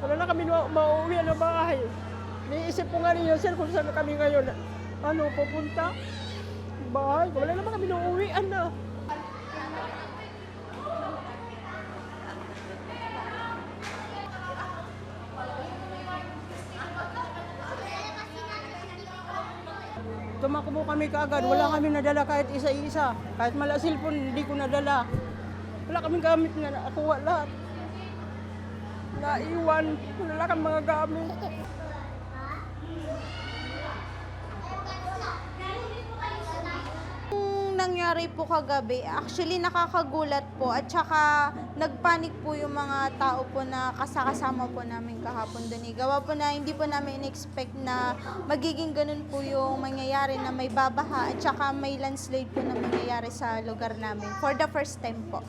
Wala na kami mauwi na bahay. Niisip ko nga rin yun, sir, kung saan kami ngayon. Ano, pupunta? Bahay. Wala naman kami nauuwian na. Tumakbo kami kaagad. Wala kami nadala kahit isa-isa. Kahit mala cellphone, hindi ko nadala. Wala kami gamit na nakuha lahat. Naiwan. Wala kami mga gamit. Nangyari po kagabi, actually nakakagulat po at saka nagpanik po yung mga tao po na kasama po namin kahapon doon. Gawa po na hindi po namin in-expect na magiging ganun po yung mangyayari na may babaha at saka may landslide po na mangyayari sa lugar namin for the first time po.